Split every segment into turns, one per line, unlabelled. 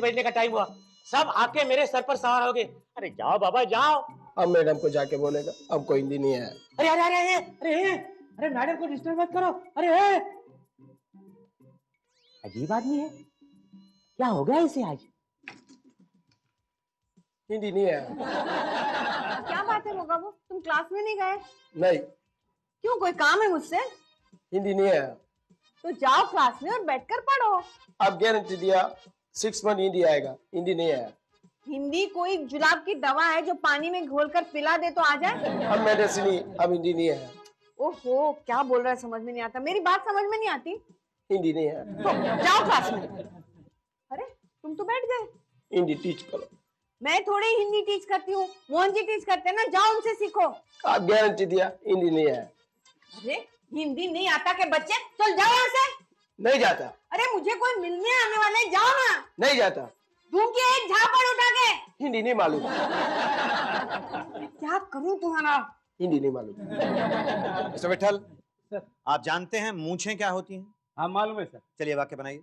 बैठने का टाइम हुआ, सब आके मेरे सर पर सवार हो गए। अरे जाओ बाबा जाओ।
अब मैडम को जाके बोलेगा हमको हिंदी नहीं है।
अरे अरे अरे अरे अरे मैडम को डिस्टर्ब मत करो। अरे अजीब आदमी है, क्या हो गया इसे आज?
हिंदी नहीं है।
क्या बात है होगा वो, तुम क्लास में नहीं गए?
नहीं,
क्यों, कोई काम है मुझसे?
हिंदी नहीं है।
तो जाओ क्लास में और बैठकर पढ़ो।
अब गारंटी दिया 6 मंथ हिंदी आएगा। हिंदी नहीं है।
हिंदी कोई जुलाब की दवा है जो पानी में घोलकर पिला दे तो आ जाए?
अब मेडिसिन ही, अब हिंदी नहीं है।
ओहो, क्या बोल रहा है समझ में नहीं आता, मेरी बात समझ में नहीं आती।
हिंदी नहीं है।
तो जाओ क्लास में। अरे तुम तो बैठ गए।
हिंदी टीच करो।
मैं थोड़ी हिंदी टीच करती हूँ, मोहन जी टीच करते हैं ना, जाओ उनसे सीखो।
आप गारंटी दिया हिंदी नहीं है।
अरे हिंदी नहीं आता के बच्चे, चल जाओ यहाँ से।
नहीं जाता।
अरे मुझे कोई मिलने आने वाला है, जाओ ना।
नहीं जाता।
दूंगी एक झापड़ उठा के।
हिंदी नहीं मालूम।
क्या करूं तुम्हारा?
हिंदी नहीं मालूम।
मिस्टर विठल, आप जानते हैं मूंछें क्या होती हैं?
हाँ मालूम है सर।
चलिए वाक्य बनाइए।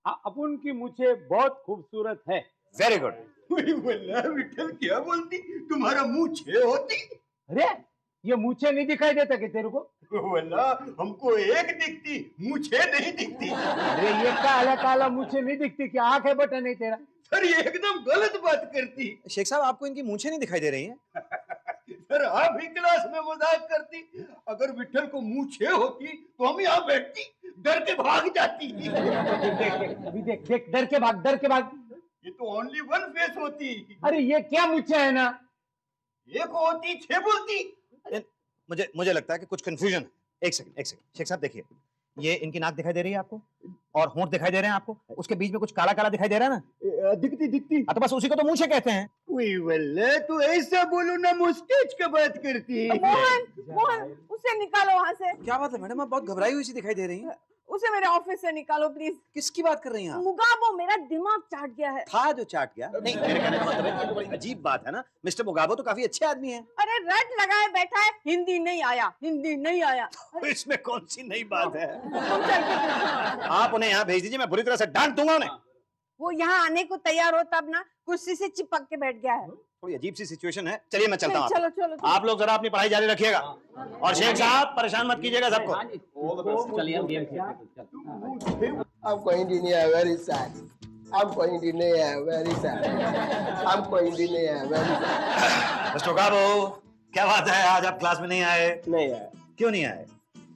अपुन की मुझे बहुत खूबसूरत है।
Very good.
विठल क्या बोलती, तुम्हारा मुंह छे होती?
अरे ये मूछें नहीं दिखाई देता कि तेरे को?
वल्ला हमको एक दिखती, मुंह छे नहीं दिखती।
अरे ये काला काला मूछें नहीं दिखती कि आंख है बटा नहीं तेरा?
सर ये एकदम गलत बात करती।
शेख साहब, आपको इनकी मूंछें नहीं दिखाई दे रही हैं?
सर आप ही क्लास में मजाक करती। अगर विठल को मुंह छे होती तो हम यहाँ बैठती, डर के भाग जाती।
अभी देख देख, डर के भाग, डर के भाग।
ये तो ओनली वन फेस होती।
अरे ये क्या मूछें है ना?
एक होती छे बोलती।
मुझे लगता है कि कुछ कंफ्यूजन है। एक सेकंड शेख साहब देखिए, ये इनकी नाक दिखाई दे रही है आपको और होंठ दिखाई दे रहे हैं आपको, उसके बीच में कुछ काला काला दिखाई दे रहा है ना?
दिखती।
तो बस उसी को तो मूंछें कहते हैं।
वल्ला तो ऐसा बोलो ना, मुस्टेज का बात करती।
मोहन उसे निकालो वहाँ से।
क्या बात है मैडम, आप बहुत घबराई हुई सी दिखाई दे रही हैं।
उसे मेरे ऑफिस से निकालो प्लीज।
किसकी बात कर रही हैं आप?
मुगाबो मेरा दिमाग चाट गया है।
था जो चाट गया? नहीं, मेरे कहने का मतलब है कि ये तो बड़ी अजीब बात है ना। मिस्टर मुगाबो तो काफी अच्छे आदमी हैं।
अरे रट लगाए बैठा है, हिंदी नहीं आया, हिंदी नहीं आया।
इसमें कौन सी नई बात है?
तुम चल के पूछो।
आप उन्हें यहाँ भेज दीजिए, मैं बुरी तरह से डांट दूंगा उन्हें।
वो यहाँ आने को तैयार हो तब ना कुर्सी से चिपक के बैठ गया है।
थोड़ी अजीब सी सिचुएशन है। चलिए मैं चलता हूँ।
चलो चलो।
आप लोग जरा अपनी पढ़ाई जारी रखिएगा और शेख साहब परेशान मत कीजिएगा सबको।
हमको हिंदी नहीं है, वेरी सैड। हमको हिंदी नहीं है, वेरी सैड। हमको हिंदी नहीं है, वेरी सैड।
मिस्टर मुगाबो, क्या बात है, आज आप क्लास में नहीं आए?
नहीं है।
क्यों नहीं आए?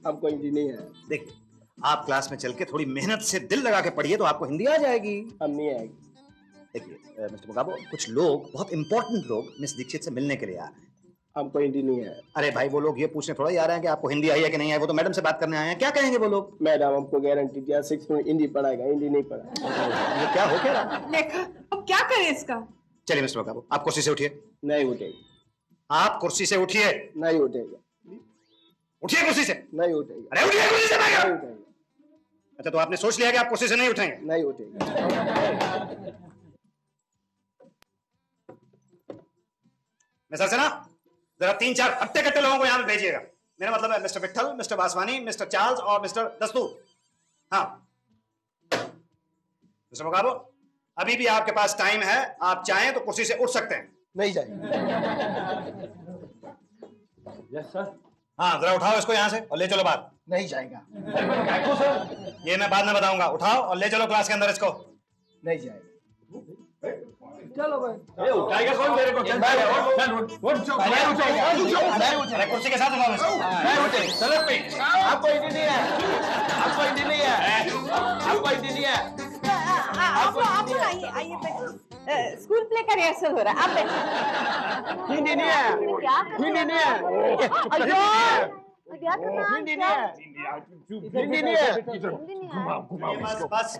हमको हिंदी नहीं है।
देखिए, आप क्लास में चल के थोड़ी मेहनत से दिल लगा के पढ़िए तो आपको हिंदी आ जाएगी।
हम नहीं आएगी।
देखिए मिस्टर मुगाबो, कुछ लोग, बहुत इंपॉर्टेंट लोग मिस दीक्षित से मिलने के लिए आ रहे हैं।
हमको हिंदी नहीं है।
अरे भाई, वो लोग ये पूछने थोड़ा ही आ रहे हैं कि आपको हिंदी आई है कि नहीं आई। वो तो मैडम से बात करने आए हैं। क्या कहेंगे वो लोग?
मैडम हमको गारंटी दिया 6 मंथ हिंदी पढ़ाएगा। हिंदी नहीं पढ़ा।
ये क्या हो क्या रहा?
देखा, अब क्या करें इसका?
चलिए मिस्टर मुगाबो, आप कुर्सी से उठिए।
नहीं उठेगी।
आप कुर्सी से उठिए।
नहीं उठेगा।
उठिए कुर्सी से।
नहीं उठेगा।
अरे उठिए कुर्सी से।
नहीं उठेगा।
अच्छा, तो आपने सोच लिया कि आप कुर्सी से नहीं उठेंगे?
नहीं उठेगा।
मिस्टर सिन्हा, जरा 3-4 हट्टे-कट्टे लोगों को यहाँ पे भेजिएगा। मेरा मतलब है mister Vitthal, mister Baswani, mister Charles और मिस्टर दस्तूर। हाँ मिस्टर मुगाबो, अभी भी आपके पास टाइम है। आप चाहें तो कुर्सी से उठ सकते हैं।
नहीं जाएगा।
Yes sir.
हाँ, जरा उठाओ इसको यहाँ से और ले चलो बाहर।
नहीं जाएगा।
ये मैं बाद में बताऊंगा। उठाओ और ले चलो क्लास के अंदर इसको।
नहीं जाएगा।
चलो भाई।
उठाएगा कौन मेरे को?
अरे कुर्सी के साथ उठाओ इसको।
आपको हिंदी नहीं है। आपको हिंदी नहीं है। आपको हिंदी नहीं है।
आप लोग आइए स्कूल प्ले का रिहर्सल हो रहा है, आप बैठिए।
हिंदी नहीं है। हिंदी नहीं है। हिंदी नहीं है। हिंदी नहीं है।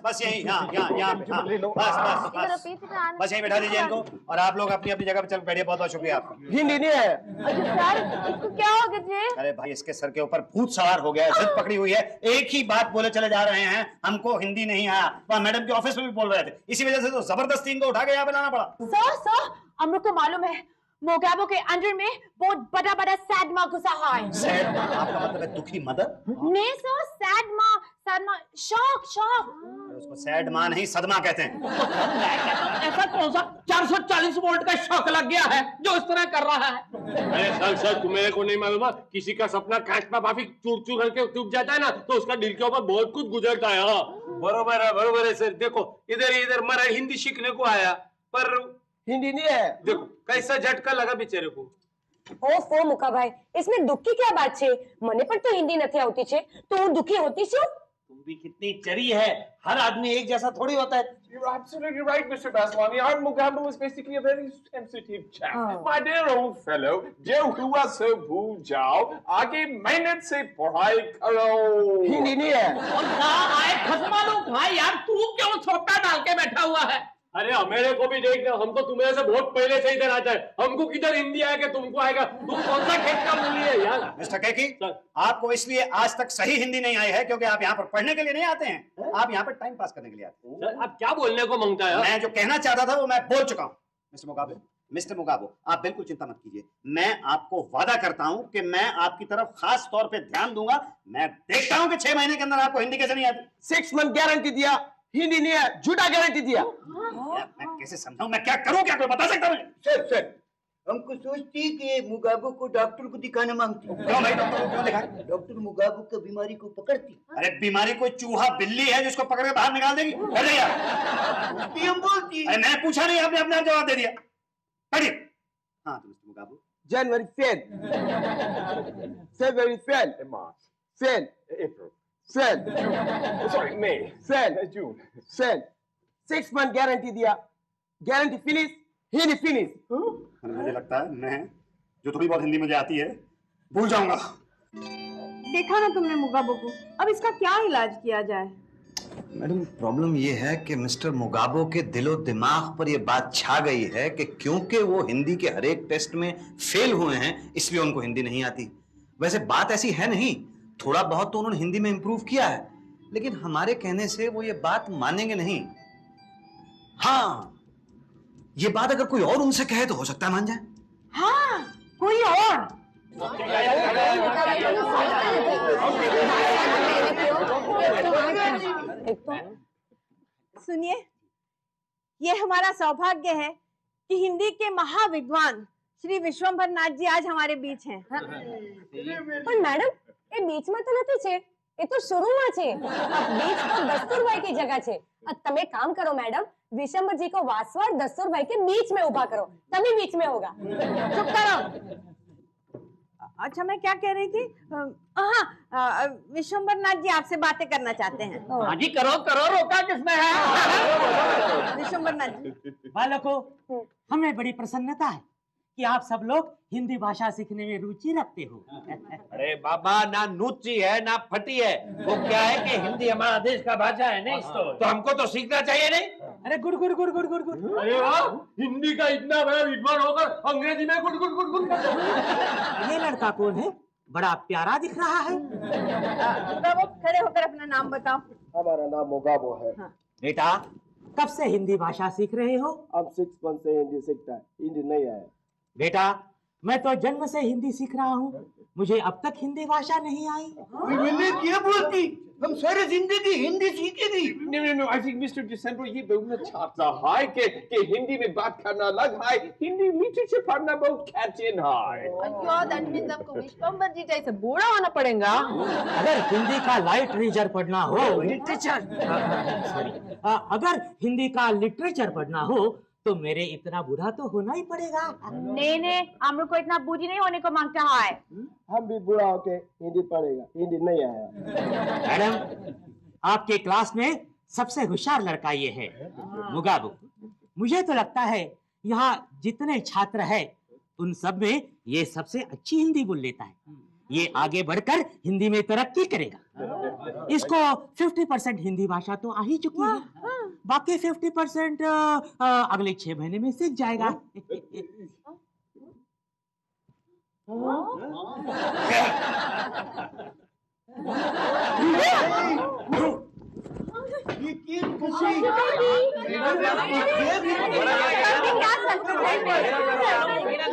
बस यही, यहाँ बस यहीं बैठा दीजिए इनको और आप लोग अपनी अपनी जगह पे चल बैठिए। बहुत बहुत शुक्रिया आपका।
हिंदी नहीं है।
अच्छा सर, इसको क्या हो गया जी?
अरे भाई, इसके सर के ऊपर भूत सवार हो गया है, जिद पकड़ी हुई है। एक ही बात बोले चले जा रहे हैं, हमको हिंदी नहीं आया। वहाँ मैडम के ऑफिस में भी बोल रहे थे। इसी वजह से तो जबरदस्ती इनको उठा के यहाँ पे लाना पड़ा।
सर हम लोग को मालूम है मोगाबो के अंडर में बहुत बड़ा बड़ा सैड माँ घुसा है।
सैड माँ? आपका मतलब है दुखी मदर?
नहीं सर, सैड माँ, सदमा, शौक शौक।
उसको सैड मां नहीं सदमा कहते हैं।
ऐसा कौन सा 440 वोल्ट का शॉक लग गया है जो इस तरह कर रहा है?
अरे सर तुम्हें को नहीं मालूम? किसी का सपना कांच में काफी चूर चूर करके टूट जाता है ना, तो उसका दिल के ऊपर बहुत कुछ गुजरता है। बरोबर है सर। देखो इधर मैं हिंदी सीखने को आया, पर
हिंदी नहीं है।
देखो कैसा झटका लगा बेचारे को।
ઓફો મુકાભાઈ, इसमें दुख की क्या बात छे? મને પણ તો હિન્દી નથી આવતી છે, તો હું દુખી હોતી છું?
तुम भी कितनी चरी है, हर आदमी एक जैसा थोड़ी होता है।
You're absolutely right, Mr. Baslani. Our Mugabe was basically a very sensitive chap. My dear old fellow, जो हुआ सो भूल जाओ, आगे मेहनत से पढ़ाई करो।
हिंदी नहीं है।
और कहाँ आए खसमालू भाई यार, तू क्यों छोटा डाल के बैठा हुआ है?
अरे मेरे को भी देखना, हम तो तुम्हें से बहुत पहले से इधर आता है। हमको किधर हिंदी आएगा, तुमको आएगा? तुम कौन सा खेत का मूली है यार?
मिस्टर केकी, आपको इसलिए आज तक सही हिंदी नहीं आई है क्योंकि आप यहाँ पर पढ़ने के लिए नहीं आते हैं, आप यहाँ पर टाइम पास करने के लिए आते हैं।
सर, आप क्या बोलने को मांगता है?
मैं जो कहना चाहता था वो मैं बोल चुका हूँ। मिस्टर मुगाबे, आप बिल्कुल चिंता मत कीजिए। मैं आपको वादा करता हूँ कि मैं आपकी तरफ खास तौर पे ध्यान दूंगा। मैं देखता हूँ कि 6 महीने के अंदर आपको हिंदी कैसे नहीं आती।
6 मंथ गारंटी दिया, हिंदी नहीं है, झूठा गारंटी दिया।
मैं कैसे समझाऊं, मैं क्या करूं, क्या कोई बता सकता है?
सर हमको सोचती कि मुगाबो को डॉक्टर को दिखाना मांगती।
क्यों भाई, डॉक्टर को क्यों दिखाएं?
डॉक्टर मुगाबो की बीमारी को पकड़ती।
अरे बीमारी कोई चूहा बिल्ली है जिसको पकड़ के बाहर निकाल देगी?
उसकी हम बोलती।
अरे मैं पूछा नहीं, आपने अपने आप जवाब दे दिया। बैठिए। हाँ तो mister Mugabo,
January fail, February fail, fail, fail,
Sorry, May.
Fail,
June.
Fail. 6 month guarantee दिया, गारंटी फिनिश, हिंदी फिनिश।
मुझे लगता है मैं जो थोड़ी बहुत हिंदी मुझे आती है भूल जाऊंगा।
देखा ना तुमने मुगाबो को, अब इसका क्या इलाज किया जाए?
मैडम प्रॉब्लम ये है कि मिस्टर मुगाबो के दिलो दिमाग पर ये बात छा गई है कि क्योंकि वो हिंदी के हर एक टेस्ट में फेल हुए हैं इसलिए उनको हिंदी नहीं आती। वैसे बात ऐसी है नहीं, थोड़ा बहुत तो उन्होंने हिंदी में इंप्रूव किया है, लेकिन हमारे कहने से वो ये बात मानेंगे नहीं। हाँ, ये बात अगर कोई और उनसे कहे तो हो सकता है मान जाए।
हाँ, कोई और। सुनिए, ये हमारा सौभाग्य है कि हिंदी के महाविद्वान श्री विश्वंभर नाथ जी आज हमारे बीच हैं।
પણ મેડમ એ બીચમાં તો નથી છે, એ તો શરૂમાં છે। બીચ તો દસ્તુરભાઈ की जगह છે। તમે કામ કરો मैडम, विशंबर जी को वासवाड़ दस्तूरभाई के बीच में उभा करो, तभी बीच में होगा।
चुप करो। अच्छा, मैं क्या कह रही थी? हाँ, विश्वंभर नाथ जी आपसे बातें करना चाहते हैं।
हाँ जी, करो करो, रोका किसने है?
विश्वंभर नाथ जी।
बालकों, हमें बड़ी प्रसन्नता है कि आप सब लोग हिंदी भाषा सीखने में रुचि रखते हो।
अरे बाबा, ना नूची है ना फटी है, वो क्या है कि हिंदी हमारा देश का भाषा है नहीं, तो हमको तो सीखना चाहिए नहीं?
अरे good good good good good good.
अरे वाह, हिंदी का इतना बड़ा विद्वान होकर अंग्रेजी में गुड गुड गुड गुड।
ये लड़का कौन है? बड़ा प्यारा दिख रहा है।
बाबू, खड़े होकर अपना नाम बताओ।
हमारा नाम मुगाबो है।
बेटा, कब से हिंदी भाषा सीख रहे हो?
अब 6 मंथ से हिंदी सीखता है, हिंदी नहीं आया।
बेटा, मैं तो जन्म से हिंदी सीख रहा हूँ, मुझे अब तक हिंदी भाषा नहीं आई।
मैंने क्या बोलती, हम सारी जिंदगी Hindi सीखेगी।
No, I think Mr. December ये बहुत अच्छा है कि हिंदी में बात करना अलग है, हिंदी लिटरेचर पढ़ना बहुत कैचिंग है।
दैट मींस आपको विश्वंभर जी जैसे बूढ़ा होना पड़ेगा।
अगर हिंदी का लिटरेचर पढ़ना हो, अगर हिंदी का लिटरेचर पढ़ना हो तो मेरे इतना बूढ़ा तो होना ही पड़ेगा।
नहीं, हम लोग को इतना बूढ़ी नहीं होने को मांगता है।
हम भी बुरा होके हिंदी पढ़ेगा, हिंदी नहीं आया।
मैडम, आपके क्लास में सबसे होशियार लड़का ये है, मुगाबो। मुझे तो लगता है यहाँ जितने छात्र हैं उन सब में ये सबसे अच्छी हिंदी बोल लेता है। ये आगे बढ़कर हिंदी में तरक्की करेगा। इसको 50% हिंदी भाषा तो आ ही चुकी है, बाकी 50% अगले 6 महीने में सीख जाएगा।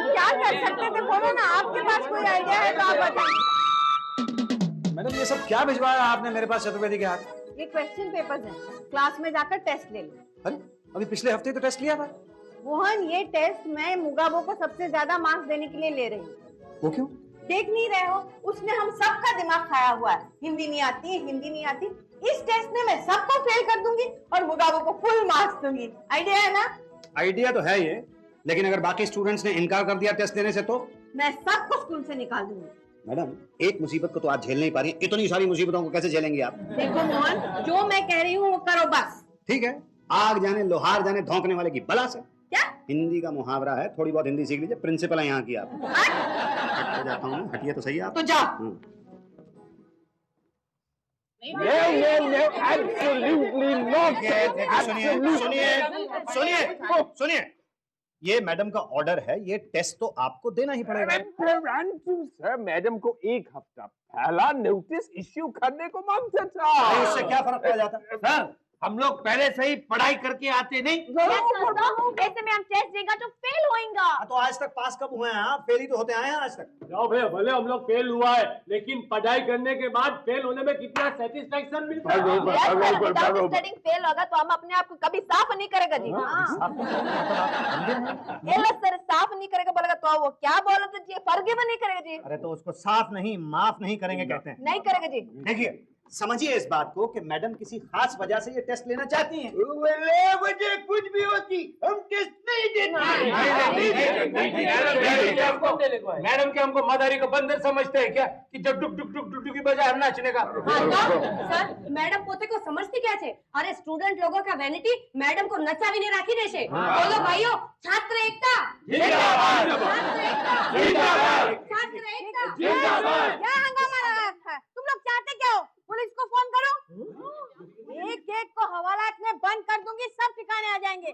क्या कर सकते थे, बोलो ना। आपके पास कोई आइडिया है तो आप बताइए।
मैडम ये सब क्या भिजवाया आपने मेरे पास चतुर्वेदी के हाथ?
ये क्वेश्चन पेपर्स हैं, क्लास में जाकर टेस्ट ले लो।
अरे अभी पिछले हफ्ते तो टेस्ट लिया था।
मोहन, ये टेस्ट मैं मुगाबो को सबसे ज्यादा मार्क्स देने के लिए ले रही हूँ।
वो क्यों?
देख नहीं रहे हो, उसने हम सबका दिमाग खाया हुआ है। हिंदी नहीं आती, हिंदी नहीं आती। इस टेस्ट में मैं सबको फेल कर दूंगी और मुगाबो को फुल मार्क्स दूंगी। आइडिया है ना?
आइडिया तो है ये, लेकिन अगर बाकी स्टूडेंट्स ने इनकार कर दिया टेस्ट देने से तो?
मैं सबको स्कूल से निकाल दूंगी।
मैडम, एक मुसीबत को तो आप झेल नहीं पा रही, इतनी सारी मुसीबतों को कैसे झेलेंगी आप?
देखो मोहन, जो मैं कह रही हूँ वो करो बस।
ठीक है, आग जाने लोहार जाने धोंकने वाले की बला से।
क्या?
हिंदी का मुहावरा है, थोड़ी बहुत हिंदी सीख लीजिए। प्रिंसिपल है यहाँ की आप। हट जाता हूँ, हटिए तो सही आप।
तो जाओ।
absolutely not.
सुनिए, ये मैडम का ऑर्डर है, ये टेस्ट तो आपको देना ही पड़ेगा।
सर, मैडम को एक हफ्ता पहला नोटिस इश्यू करने को मांगता था।
इससे क्या फर्क पड़ जाता?
सर, हम लोग पहले से ही पढ़ाई करके आते नहीं।
ऐसे में हम टेस्ट देगा तो फेल होएगा।
तो आज तक पास कब हुए हैं आप? फेल ही तो होते आए हैं आज तक।
जाओ भैया, भले हम लोग फेल हुआ है, लेकिन पढ़ाई करने के बाद फेल होने में कितना सेटिस्फेक्शन मिलता है।
स्टडिंग फेल होगा तो हम अपने आप को कभी साफ नहीं करेगा जी। ये लो सर, साफ नहीं करेगा बोलेगा तो वो क्या बोला तो जी, फॉरगिव नहीं करेगा जी।
अरे तो उसको साफ नहीं माफ नहीं करेंगे कहते हैं।
नहीं करेगा जी।
देखिए, समझिए इस बात को कि मैडम किसी खास वजह से ये टेस्ट लेना चाहती हैं।
वजह कुछ भी होती, हम टेस्ट नहीं देते।
मैडम के हमको मदारी को बंदर समझते हैं क्या, कि जब डुक डुक डुक डुक की बजाय हम नाचने का।
सर, मैडम पोते को समझती क्या छे? अरे स्टूडेंट लोगों का वैनिटी मैडम को नचावीने રાખી દેશે। बोलो भाइयों, छात्र एकता जिंदाबाद, छात्र एकता जिंदाबाद, छात्र एकता जिंदाबाद। क्या हंगामा रहा है? तुम लोग चाहते क्या हो? पुलिस को फोन करो। एक एक को हवालात में बंद कर दूंगी, सब ठिकाने आ जाएंगे।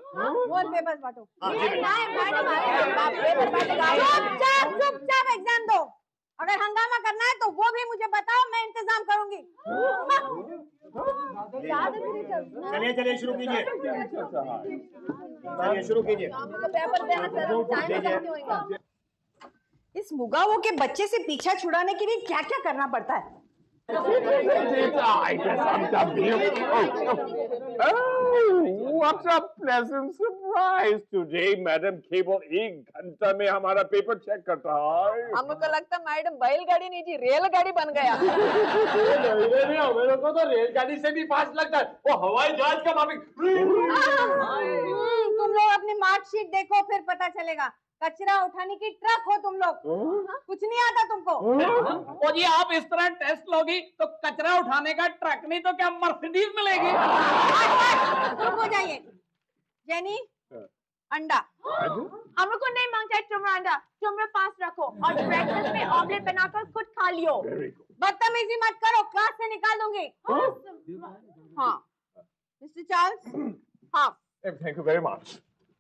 बोल पेपर्स बांटो। चुपचाप एग्जाम दो। अगर हंगामा करना है तो वो भी मुझे बताओ, मैं इंतजाम करूंगी।
चलिए शुरू कीजिए। चलिए शुरू कीजिए।
पेपर देना सर,
इस मुगावो के बच्चे से पीछा छुड़ाने के लिए क्या क्या करना पड़ता है?
What a pleasant surprise today, madam केवल 1 घंटा में हमारा पेपर चेक करता है।
हमको लगता मैडम बैलगाड़ी नहीं जी, रेलगाड़ी बन गया।
मेरे को तो रेलगाड़ी से भी फास्ट लगता है, वो हवाई जहाज का माफिक।
तुम लोग अपनी मार्कशीट देखो, फिर पता चलेगा। कचरा उठाने की ट्रक हो तुम लोग। कुछ नहीं आता तुमको।
और ये आप इस तरह टेस्ट लोगी तो कचरा उठाने का ट्रक नहीं तो क्या मर्सिडीज मिलेगी?
चुप हो जाइए। जेनी, अंडा।
हम लोग को नहीं मांगता है तुम्हारा अंडा, तुम पास रखो और ब्रेकफास्ट में ऑमलेट बनाकर खुद खा लियो।
बदतमीजी मत करो, क्लास से निकाल दूंगी। हाँ, मिस्टर चार्ल्स, हाँ।
Thank you very much.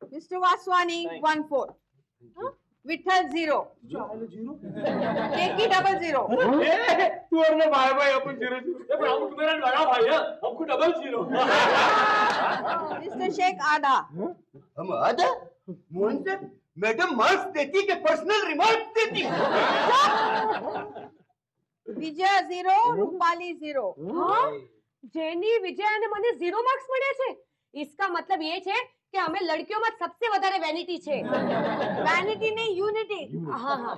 Mister Vaswani 1-4, Vithal 0, Keki 00।
तू और मैं भाई अपन 0-0, पर हमको मेरा बड़ा भाई है, हमको 00।
मिस्टर शेख आधा।
हम आधा? मोहन सर, मैडम मार्क्स देती कि पर्सनल रिमार्क देती?
विजय 0, रूपाली 0।
જેની વિજય અને મને 0 માર્ક્સ મળ્યા છે। इसका मतलब ये છે કે અમે લડકીઓમાં सबसे વધારે વેનિટી છે।
वैनिटी नहीं, यूनिटी।
हाँ हाँ।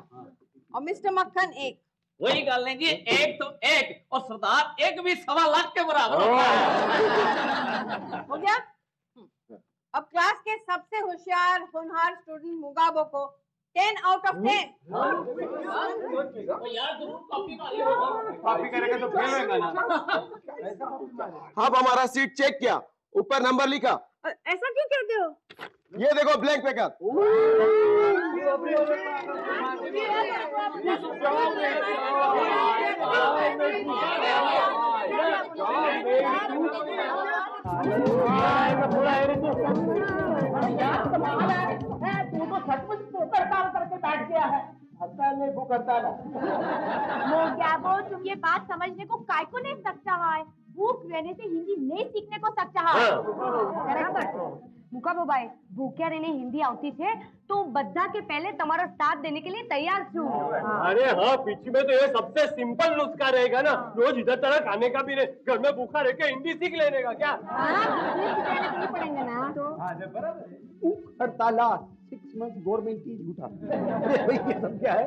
और मिस्टर मक्खन 1।
वही गल नहीं जी, 1 तो 1 और सरदार 1 भी 1.25 लाख के बराबर होता है।
हो गया? अब क्लास के सबसे होशियार होनहार स्टूडेंट मुगाबो को 10 आउट ऑफ 10।
कॉपी करेगा तो फेल होगा ना।
अब हमारा सीट चेक किया, ऊपर नंबर लिखा।
ऐसा क्यों कहते हो?
ये देखो ब्लैंक पेपर।
तू तो सचमुच हड़ताल करके बैठ गया है। हड़ताल नहीं, भूख हड़ताल है।
मुगाबो, तुम ये बात समझने को काय को नहीं सकता है?
भूख रहने से हिंदी नहीं सीखने को सक चाहा
મુકાબો ભાઈ ભૂખ્યા રહીને હિન્દી આવતી છે તો બધા કે પહેલે તમારો સાથ देने के लिए तैयार છું।
अरे हाँ, पीछे में तो ये सबसे सिंपल नुस्खा रहेगा ना, रोज इधर तरह खाने का भी नहीं, घर में भूखा रह के हिंदी सीख लेने का क्या?
पड़ेंगे ना तो
भूख हड़ताला 6 months गवर्नमेंट की झूठा। अरे भाई ये सब क्या है?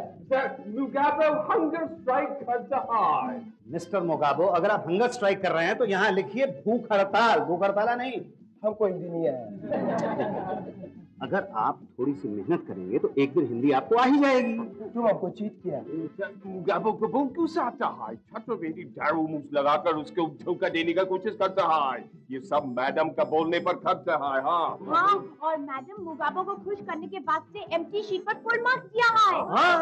मुगाबे हंगर स्ट्राइक करता है।
मिस्टर मुगाबो, अगर आप हंगर स्ट्राइक कर रहे हैं तो यहाँ लिखिए भूख हड़ताल, भूख हड़ताला नहीं।
हमको हिंदी नहीं आया।
अगर आप थोड़ी सी मेहनत करेंगे तो एक दिन हिंदी आपको आ ही जाएगी।
तुम हमको चीट किया।
मुगाबे को वो क्यों से आता है? छात्रवृत्ति झाड़ू मुंह लगाकर उसके धोखा देने का कोशिश करता है। ये सब मैडम का बोलने पर खर्च है। हाँ
हाँ, और मैडम मुगाबो को खुश करने के बाद से एम्प्टी शीट पर फुल मार्क्स दिया है।
हाँ,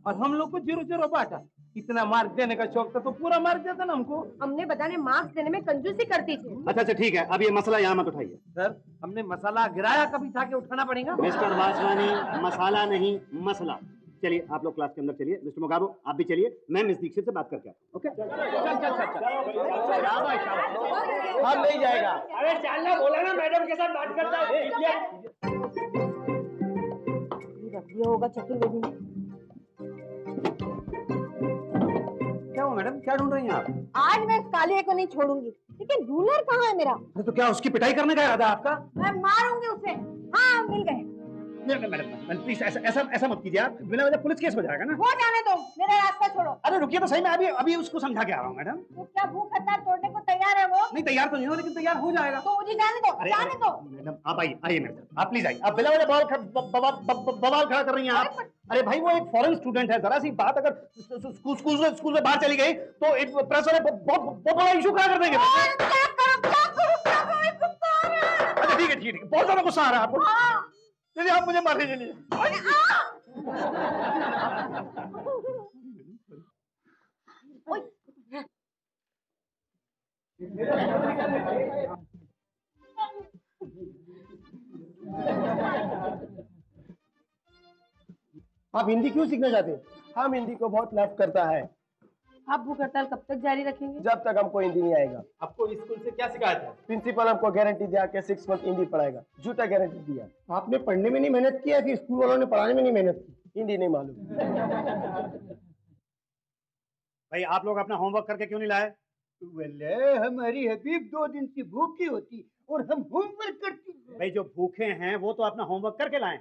और हम लोग को 0-0 बांटा। इतना मार्क देने का शौक था तो पूरा मार्क देता ना हमको।
हमने बधाने मार्क्स देने में कंजूसी करती थी।
अच्छा ठीक है, अब ये मसला यहाँ मत उठाइए।
सर हमने मसाला गिराया कभी था कि उठाना पड़ेगा?
मिस्टर वासवानी, मसाला नहीं मसला। चलिए आप लोग क्लास के अंदर चलिए। मिस्टर मुगाबो आप भी चलिए, मैं मिस दीक्षित से बात करके आता हूँ। ओके
हम नहीं जाएगा।
अरे चलना, बोला ना मैडम के साथ बात करता है।
ये होगा चतुर्वेदी में।
क्या हुआ मैडम, क्या ढूंढ रही हैं आप?
आज मैं इस कालिया को नहीं छोड़ूंगी, लेकिन रूलर कहाँ है मेरा?
अरे तो क्या उसकी पिटाई करने का इरादा आपका?
मैं मारूंगी उसे। हाँ मिल गए।
मैडम प्लीज ऐसा मत कीजिए आप, बिना वजह पुलिस केस हो जाएगा ना।
वो जाने दो, मेरा रास्ता छोड़ो।
अरे रुकिए तो सही, मैं अभी उसको समझा के आ रहा हूँ मैडम।
तो क्या भूख हड़ताल तोड़ने को तैयार है वो?
नहीं तैयार तो नहीं हो, लेकिन तैयार हो जाएगा।
तो मुझे जाने दो, जाने दो।
मैडम आप आइए मैडम, आप प्लीज आइए। आप बिना वजह बवाल खड़ा कर रही हैं आप। अरे भाई वो एक फॉरेन स्टूडेंट है, जरा सी बात अगर स्कूल से बाहर चली गई तो एक प्रेस वाले बहुत बड़ा इशू खड़ा कर देंगे। अच्छा ठीक है, बहुत ज्यादा गुस्सा आ रहा है आपको। चलिए आप मुझे मारने के लिए।
आप हिंदी क्यों सीखना चाहते हैं? हम हिंदी को बहुत लव करता है।
आप भूख हड़ताल कब तक जारी रखेंगे?
जब तक हमको हिंदी नहीं आएगा।
आपको स्कूल से क्या सिखाया था?
प्रिंसिपल हमको गारंटी दिया कि 6 मंथ हिंदी पढ़ाएगा। झूठा गारंटी दिया।
आपने पढ़ने में नहीं मेहनत किया कि स्कूल वालों ने पढ़ाने में नहीं मेहनत की?
हिंदी नहीं मालूम।
भाई आप लोग अपना होमवर्क करके क्यों नहीं लाए?
वेले हमारी हबीब 2 दिन से भूखी होती और हम होमवर्क करती।
भाई जो भूखे हैं वो तो अपना होमवर्क करके लाएं।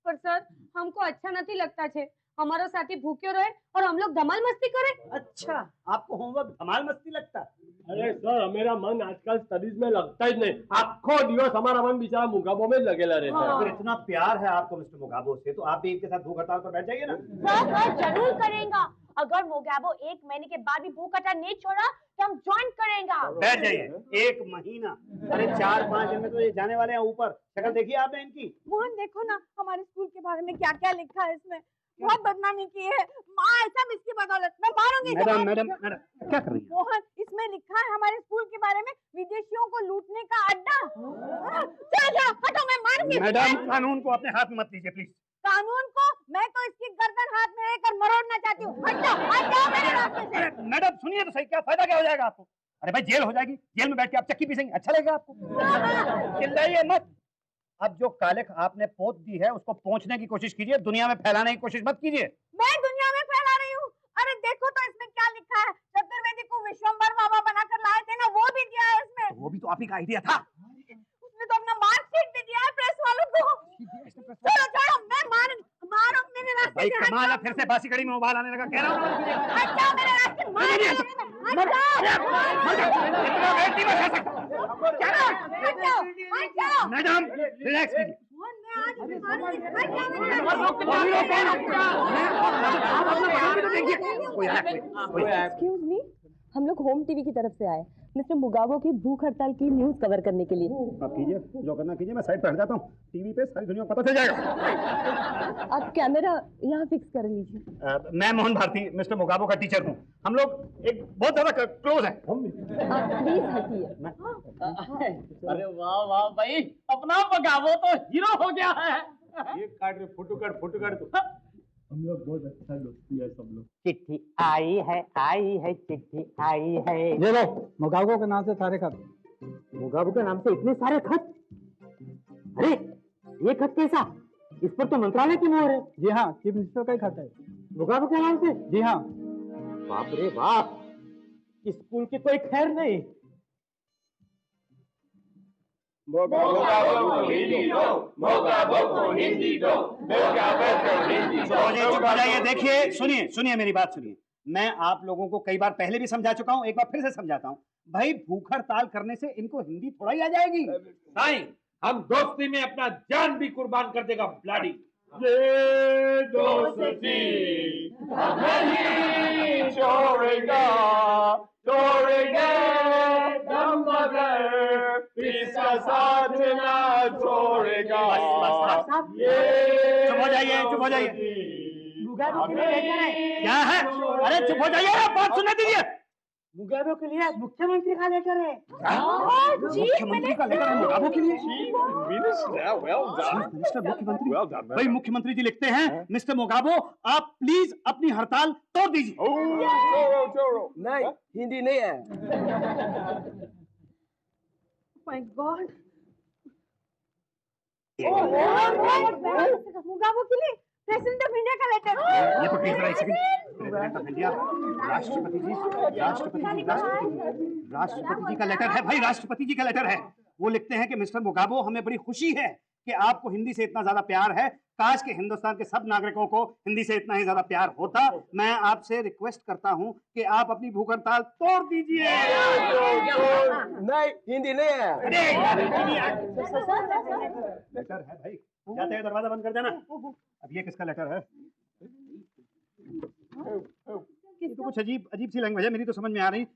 पर सर हमको अच्छा नहीं लगता छे, हमारा साथी भूखे रहे और हम लोग धमाल मस्ती करे।
अच्छा आपको होमवर्क धमाल मस्ती लगता?
अरे सर मेरा मन आजकल स्टडीज में लगता ही नहीं, आखो दिवस हमारा मन बेचारा मुगाबो में लगेला रहता है।
अगर इतना प्यार है आपको मिस्टर मुगाबो से तो आप भी इनके साथ भूख हड़ताल पर बैठ जाइए ना।
सर जरूर करेंगे। अगर मुगाबो 1 महीने के बाद भी भूख हड़ताल नहीं छोड़ा तो हम ज्वाइन करेंगे।
बैठ जाइए। 1 महीना? अरे 4-5 दिन में तो ये जाने वाले हैं ऊपर। शक्ल देखिए आपने इनकी।
मोहन देखो ना हमारे स्कूल के बारे में क्या क्या लिखा है इसमें। बहुत बदनामी की है माँ, सब इसकी बदौलत। मैं मारूंगी।
मैडम क्या कर रही है?
मोहन इसमें लिखा है हमारे स्कूल के बारे में, विदेशियों को लूटने का अड्डा। चलो हटो, मैं मारूंगी।
मैडम कानून को अपने हाथ में मत लीजिए प्लीज।
कानून को मैं तो इसकी गर्दन हाथ में लेकर मरोड़ना चाहती हूँ। हट जाओ मेरे रास्ते से।
मैडम सुनिए तो सही, क्या फायदा क्या हो जाएगा आपको? अरे भाई जेल हो जाएगी, जेल में बैठ के आप चक्की पीसेंगे, अच्छा लगेगा आपको? चिल्लाइए मत। अब जो कालिख आपने पोत दी है उसको पोंछने की कोशिश कीजिए, दुनिया में फैलाने की कोशिश मत कीजिए।
मैं दुनिया में फैला रही हूँ? अरे देखो तो इसमें क्या लिखा है। चतुर्वेदी को विश्वम्भर बाबा बनाकर लाए थे ना, वो भी दिया है इसमें।
वो भी तो आप ही का आइडिया था।
उसने तो अपना मार्कशीट भी दिया है प्रेस वालों को। चलो छोड़ो, मैं मारूंगी मेरे रास्ते
भाई
से।
कमाल है, फिर से बासी कड़ी में उबाल आने लगा। कह रहा हूँ
हट जाओ मेरे रास्ते से।
मैडम रिलैक्स कीजिए।
एक्सक्यूज मी, हम लोग होम टीवी की तरफ से आए मिस्टर मुगाबो की भूख हड़ताल की न्यूज कवर करने के लिए।
आप कीजिए जो करना कीजिए, मैं साइड पर हट जाता हूँ। टीवी पे सारी दुनिया को पता चल जाएगा।
आप कैमरा यहाँ फिक्स कर लीजिए।
मैं मोहन भारती मिस्टर मुगाबो का टीचर हूँ। हम लोग एक बहुत ज्यादा क्लोज हैं।
आप प्लीज हटिए।
अरे वाह वाह भाई, अपना मुगाबो तो हीरो हो गया है।
एक काट रे फोटो काट तू। हम लोग बहुत अच्छा दोस्ती है सब लोग।
चिट्ठी आई है चिट्ठी आई है।
ये लो मुगाबो के नाम से सारे खत।
मुगाबो के नाम से इतने सारे खत? अरे ये खत कैसा? इस पर तो मंत्रालय की मोहर है।
जी हाँ, चीफ मिनिस्टर का ही खत है।
मुगाबो के नाम से?
जी हाँ।
बाप रे बाप, स्कूल की कोई खैर नहीं।
मुगाबो को हिंदी दो, मुगाबो को हिंदी दो, मुगाबो को हिंदी दो।
चुप हो जाइए, देखिए, सुनिए मेरी बात सुनिए। मैं आप लोगों को कई बार पहले भी समझा चुका हूँ, एक बार फिर से समझाता हूँ। भाई भूख हड़ताल करने से इनको हिंदी थोड़ा ही आ जाएगी।
नहीं, हम दोस्ती में अपना जान भी कुर्बान कर देगा ब्लाडी।
ये दोस्ती नहीं छोड़ेगा, छोड़ेंगे हम मगर इसका साथ ना छोड़ेगा।
चुप हो जाइए।
मुगाबो के लिए लेटर है।
क्या है? अरे चुप हो जाइए, बात सुनने दीजिए।
मुगाबो के लिए मुख्यमंत्री का लेटर है।
मुख्यमंत्री का लेटर है मुगाबो के लिए?
मुख्यमंत्री।
भाई मुख्यमंत्री जी लिखते हैं, मिस्टर मुगाबो आप प्लीज अपनी हड़ताल तोड़ दीजिए।
नहीं, हिंदी नहीं है।
My God. मुगाबो के लिए प्रेसिडेंट ऑफ इंडिया का लेटर।
ये तो प्लीज एक सेकंड। प्रेसिडेंट ऑफ इंडिया, राष्ट्रपति जी का लेटर है भाई, राष्ट्रपति जी का लेटर है। वो लिखते हैं कि मिस्टर मुगाबो हमें बड़ी खुशी है कि आपको हिंदी से इतना ज्यादा प्यार है। काश के हिंदुस्तान के सब नागरिकों को हिंदी से इतना ही ज्यादा प्यार होता। मैं आपसे रिक्वेस्ट करता हूं कि आप अपनी भूख हड़ताल तोड़ दीजिए।
नहीं, हिंदी नहीं है।
लेटर है भाई, जाते हैं दरवाजा बंद कर देना। अब ये किसका लेटर है? ये तो कुछ अजीब सी लैंग्वेज है, मेरी तो समझ में आ रही।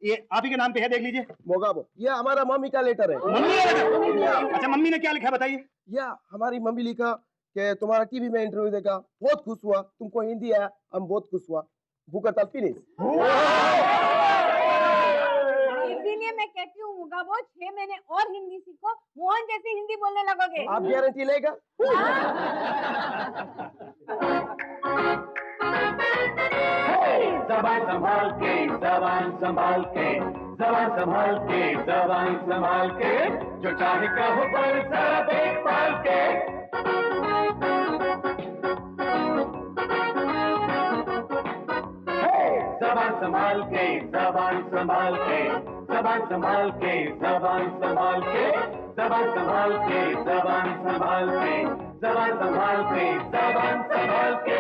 ये आप ही के नाम पे है, देख लीजिए।
मुगाबो, ये हमारा मम्मी का लेटर है।
मम्मी का लेटर? अच्छा, मम्मी ने क्या लिखा बताइए।
या हमारी मम्मी लिखा कि तुम्हारा टीवी में इंटरव्यू देखा, बहुत खुश हुआ, तुमको हिंदी आया, हम बहुत खुश हुआ। भूख हड़ताल फिनिश।
इसीलिए मैं कहती हूँ मुगाबो 6 महीने और हिंदी सीखो, मोहन जैसी हिंदी बोलने लगोगे।
आप गारंटी लेगा?
जबान संभाल के, जबान संभाल के, जबान संभाल के, जबान संभाल के, जो चाहे कहो पर जरा देखभाल के। जबान संभाल के, जबान संभाल के, जबान संभाल के, जबान संभाल के, जबान संभाल के, जबान संभाल के, जबान संभाल के, जबान संभाल के।